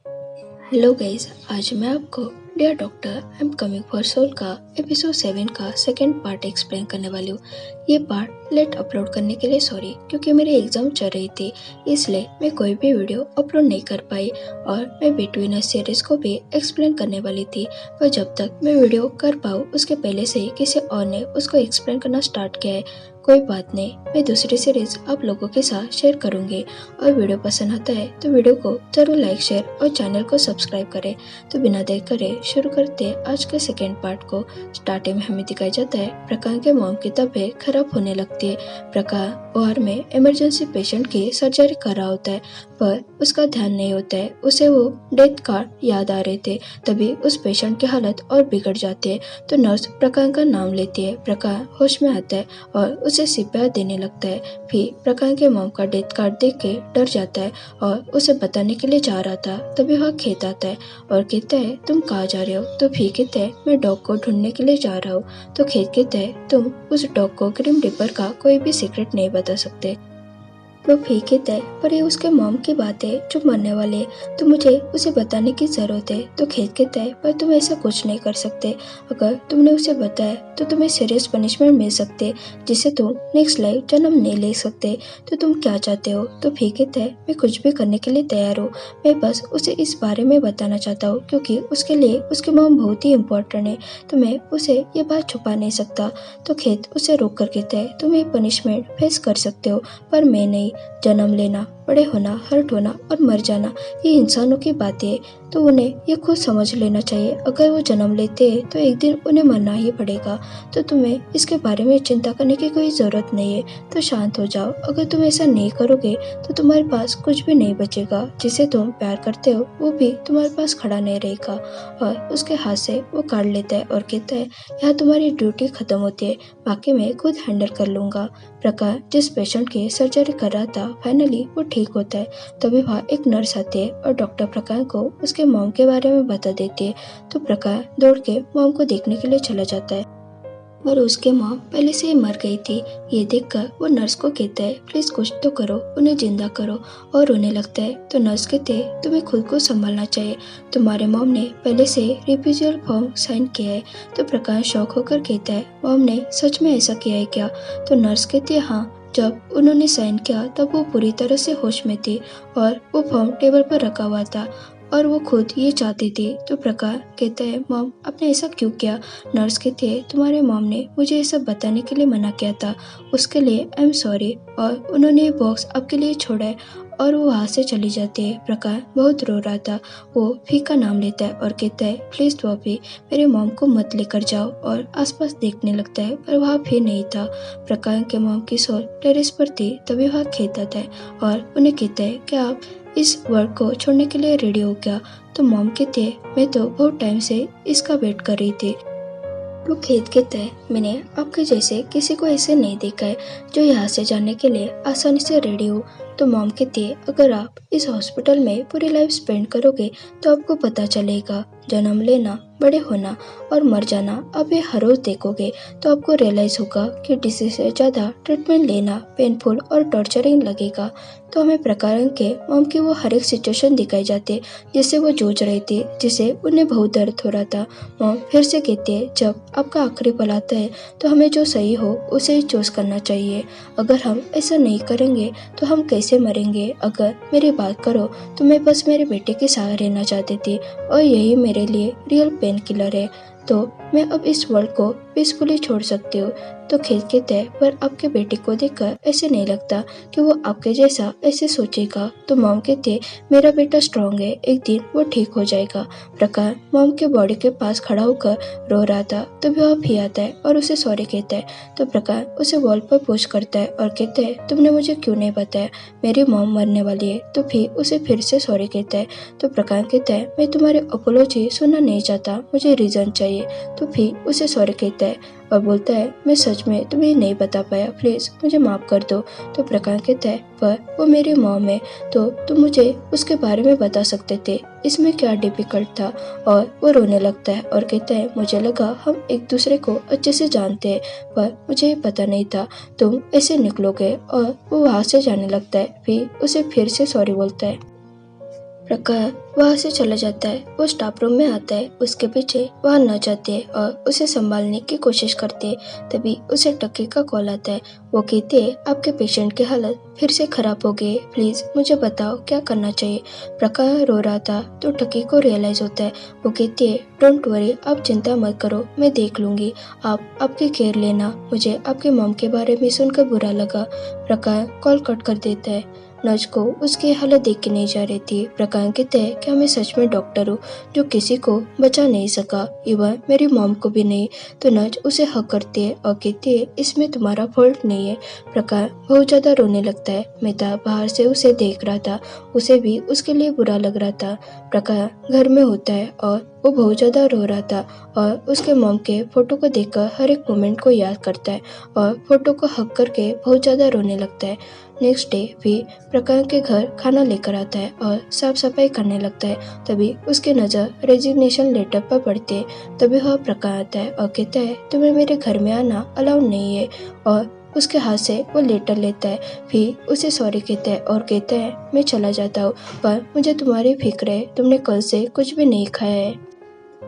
Hello guys, आज मैं आपको dear doctor I am coming for soul का एपिसोड 7 का सेकंड पार्ट एक्सप्लेन करने वाली हूँ। ये पार्ट लेट अपलोड करने के लिए सॉरी, क्योंकि मेरी एग्जाम चल रही थी, इसलिए मैं कोई भी वीडियो अपलोड नहीं कर पाई और मैं बिटवीन सीरीज को भी एक्सप्लेन करने वाली थी। पर जब तक मैं वीडियो कर पाऊँ उसके पहले से ही किसी और ने उसको एक्सप्लेन करना स्टार्ट किया है। कोई बात नहीं, मैं दूसरी सीरीज आप लोगों के साथ शेयर करूंगी। और वीडियो पसंद आता है तो वीडियो को जरूर लाइक शेयर और चैनल को सब्सक्राइब करें। तो बिना देर करे शुरू करते हैं आज के सेकेंड पार्ट को। स्टार्टिंग में हमें दिखाया जाता है प्रकाश के मॉम की तबीयत खराब होने लगती है। प्रकाश ओआर में इमरजेंसी पेशेंट की सर्जरी कर रहा होता है, पर उसका ध्यान नहीं होता है। उसे वो डेथ कार्ड याद आ रहे थे, तभी उस पेशेंट की हालत और बिगड़ जाती है। तो नर्स प्रकाश का नाम लेती है। प्रकाश होश में आता है और उसे सीपीआर देने लगता है। फिर प्रकाश के मॉम का डेथ कार्ड देख के डर जाता है और उसे बताने के लिए जा रहा था, तभी वह खेत आता है और कहता है तुम कहाँ जा रहे हो। तो फिर कहता है मैं डॉग को ढूंढने के लिए जा रहा हूँ। तो खेत कहता है तुम उस डॉग को ग्रीन रिपर का कोई भी सीक्रेट नहीं बता सकते। वो फिर कहता है पर ये उसके मॉम की बात है जो मरने वाले है, तो मुझे उसे बताने की जरूरत है। तो खेत कहता है पर तुम ऐसा कुछ नहीं कर सकते। अगर तुमने उसे बताया तो तुम्हें सीरियस पनिशमेंट मिल सकते, जिससे तुम नेक्स्ट लाइफ जन्म नहीं ले सकते। तो तुम क्या चाहते हो। तो फिर कहता है मैं कुछ भी करने के लिए तैयार हूँ, मैं बस उसे इस बारे में बताना चाहता हूँ क्योंकि उसके लिए उसकी मॉम बहुत ही इम्पोर्टेंट है, तो मैं उसे ये बात छुपा नहीं सकता। तो खेत उसे रोक कर कहता है तुम ये पनिशमेंट फेस कर सकते हो, पर मैं नहीं। जन्म लेना, बड़े होना, हर्ट होना और मर जाना ये इंसानों की बातें है, तो उन्हें ये खुद समझ लेना चाहिए। अगर वो जन्म लेते हैं तो एक दिन उन्हें मरना ही पड़ेगा, तो तुम्हें इसके बारे में चिंता करने की कोई जरूरत नहीं है। तो शांत हो जाओ, अगर तुम ऐसा नहीं करोगे तो तुम्हारे पास कुछ भी नहीं बचेगा। जिसे तुम प्यार करते हो वो भी तुम्हारे पास खड़ा नहीं रहेगा। और उसके हाथ से वो काट लेता है और कहता है यहाँ तुम्हारी ड्यूटी खत्म होती है, बाकी मैं खुद हैंडल कर लूंगा। प्रकाश जिस पेशेंट की सर्जरी कर रहा था फाइनली वो ठीक होता है। तभी वहाँ एक नर्स आती है और डॉक्टर प्रकाश को उसके मॉम के बारे में बता देती है। तो प्रकाश दौड़ के मॉम को देखने के लिए चला जाता है और उसके मॉम पहले से ही मर गई थी। ये देखकर वो नर्स को कहता है प्लीज कुछ तो करो, उन्हें जिंदा करो। और रोने लगता है। तो नर्स कहते हैं तुम्हें खुद को संभालना चाहिए, तुम्हारे मॉम ने पहले से रिफ्यूजियल फॉर्म साइन किया है। तो प्रकाश शौक होकर कहता है मॉम ने सच में ऐसा किया है क्या। तो नर्स कहती है हाँ, जब उन्होंने साइन किया तब वो पूरी तरह से होश में थी और वो फॉर्म टेबल पर रखा हुआ था और वो खुद ये चाहती थी। तो प्रकाश कहता है मॉम आपने ऐसा क्यों किया। नर्स कहती है तुम्हारे मॉम ने मुझे ये सब बताने के लिए मना किया था, उसके लिए आई एम सॉरी, और उन्होंने ये बॉक्स आपके लिए छोड़ा है। और वो वहाँ से चली जाती है। प्रकाश बहुत रो रहा था। वो फी का नाम लेता है और कहता है प्लीज टॉफी मेरे मॉम को मत लेकर जाओ, और आसपास देखने लगता है पर वहाँ फिर नहीं था। प्रकाश के मॉम की सोल टेरेस पर थी, तभी वहाँ खेत आता है और उन्हें कहता है कि आप इस वर्क को छोड़ने के लिए रेडी हो गया। तो मॉम कहते हैं मैं तो बहुत टाइम से इसका वेट कर रही थी। वो खेत कहता है मैंने आपके जैसे किसी को ऐसे नहीं देखा है जो यहाँ से जाने के लिए आसानी से रेडी हो। तो मॉम कहती है अगर आप इस हॉस्पिटल में पूरी लाइफ स्पेंड करोगे तो आपको पता चलेगा जन्म लेना, बड़े होना और मर जाना आप ये हर रोज देखोगे, तो आपको रियलाइज होगा कि डिसीज से ज्यादा ट्रीटमेंट लेना पेनफुल और टॉर्चरिंग लगेगा। तो हमें प्रकार के मॉम की वो हर एक सिचुएशन दिखाई जाती है जिससे वो जूझ रही थी, जिसे उन्हें बहुत दर्द हो रहा था। मॉम फिर से कहती है जब आपका आखिरी पल आता है तो हमें जो सही हो उसे ही चूज करना चाहिए। अगर हम ऐसा नहीं करेंगे तो हम कैसे मरेंगे। अगर मेरी बात करो तो मैं बस मेरे बेटे के साथ रहना चाहती थी और यही मेरे लिए रियल पेन किलर है, तो मैं अब इस वर्ल्ड को पीसफुली छोड़ सकती हूँ। तो खेत कहते हैं पर आपके बेटे को देखकर ऐसे नहीं लगता कि वो आपके जैसा ऐसे सोचेगा। तो मॉम कहते हैं मेरा बेटा स्ट्रांग है, एक दिन वो ठीक हो जाएगा। प्रकाश मॉम के बॉडी के पास खड़ा होकर रो रहा था, तो वह भी आता है और उसे सॉरी कहता है। तो प्रकाश उसे वॉल पर पुश करता है और कहते हैं तुमने मुझे क्यों नहीं बताया, मेरी मॉम मरने वाली है। तो फिर उसे फिर से सॉरी कहता है। तो प्रकाश कहता है मैं तुम्हारी अपोलॉजी सुनना नहीं चाहता, मुझे रीजन चाहिए। तो फिर उसे सॉरी कहता है और बोलता है मैं सच में तुम्हें नहीं बता पाया, प्लीज मुझे माफ कर दो। तो प्रकाश कहता है पर वो मेरी मॉम है, तो तुम मुझे उसके बारे में बता सकते थे, इसमें क्या डिफिकल्ट था। और वो रोने लगता है और कहता है मुझे लगा हम एक दूसरे को अच्छे से जानते हैं, पर मुझे पता नहीं था तुम ऐसे निकलोगे। और वो वहाँ से जाने लगता है, फिर उसे फिर से सॉरी बोलता है। प्रकाश वहाँ से चला जाता है। वो स्टाफ रूम में आता है। उसके पीछे वहाँ न जाते हैं और उसे संभालने की कोशिश करते हैं। तभी उसे टक्की का कॉल आता है। वो कहते हैं आपके पेशेंट की हालत फिर से खराब हो गई, प्लीज मुझे बताओ क्या करना चाहिए। प्रकाश रो रहा था तो टक्की को रियलाइज होता है। वो कहती है डोंट वरी, आप चिंता मत करो, मैं देख लूंगी, आप आपकी केयर लेना। मुझे आपके मॉम के बारे में सुनकर बुरा लगा। प्रकाश कॉल कट कर देता है। नर्स को उसकी हालत देख के नहीं जा रही थी। प्रकाश कहते हैं कि मैं सच में डॉक्टर हूँ जो किसी को बचा नहीं सका, इवन मेरी मॉम को भी नहीं। तो नर्स उसे हक करती है और कहती है इसमें तुम्हारा फॉल्ट नहीं है। प्रकाश बहुत ज्यादा रोने लगता है। मेहता बाहर से उसे देख रहा था, उसे भी उसके लिए बुरा लग रहा था। प्रकाश घर में होता है और वो बहुत ज्यादा रो रहा था और उसके मॉम के फोटो को देखकर हर एक मोमेंट को याद करता है और फोटो को हक करके बहुत ज्यादा रोने लगता है। नेक्स्ट डे भी प्रकाश के घर खाना लेकर आता है और साफ सफाई करने लगता है। तभी उसकी नज़र रेजिग्नेशन लेटर पर पड़ती है। तभी वह प्रकाश आता है और कहता है तुम्हें मेरे घर में आना अलाउड नहीं है, और उसके हाथ से वो लेटर लेता है। फिर उसे सॉरी कहता है और कहता है मैं चला जाता हूँ, पर मुझे तुम्हारी फिक्र है, तुमने कल से कुछ भी नहीं खाया है।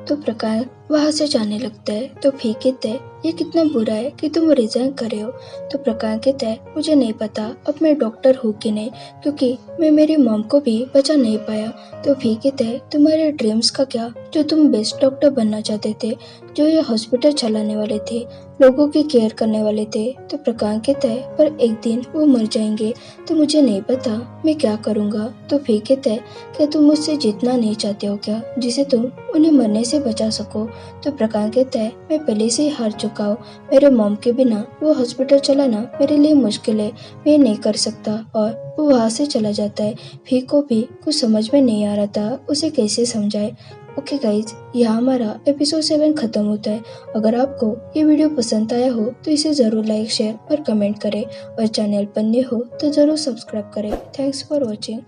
तो प्रकाश वहां से जाने लगता है। तो फिर कहता है ये कितना बुरा है कि तुम रिजाइन कर रहे हो। तो प्रकाश कहता है मुझे नहीं पता अब मैं डॉक्टर हूँ कि नहीं, क्योंकि मैं मेरी मॉम को भी बचा नहीं पाया। तो फिर कहता है तुम्हारे ड्रीम्स का क्या, जो तुम बेस्ट डॉक्टर बनना चाहते थे, जो ये हॉस्पिटल चलाने वाले थे, लोगों की केयर करने वाले थे। तो प्रकाश कहता है पर एक दिन वो मर जाएंगे, तो मुझे नहीं पता मैं क्या करूँगा। तो फिर कहता है क्या तुम मुझसे जीतना नहीं चाहते हो क्या, जिसे तुम उन्हें मरने से बचा सको। तो प्रकाश कहता है मैं पहले से ही हार चुका हूँ, मेरे मॉम के बिना वो हॉस्पिटल चलाना मेरे लिए मुश्किल है, मैं नहीं कर सकता। और वो वहाँ से चला जाता है। फिर को भी कुछ समझ में नहीं आ रहा था उसे कैसे समझाए। ओके गाइज, यहाँ हमारा एपिसोड 7 खत्म होता है। अगर आपको ये वीडियो पसंद आया हो तो इसे ज़रूर लाइक, शेयर और कमेंट करें, और चैनल पर नए हो तो ज़रूर सब्सक्राइब करें। Thanks for watching.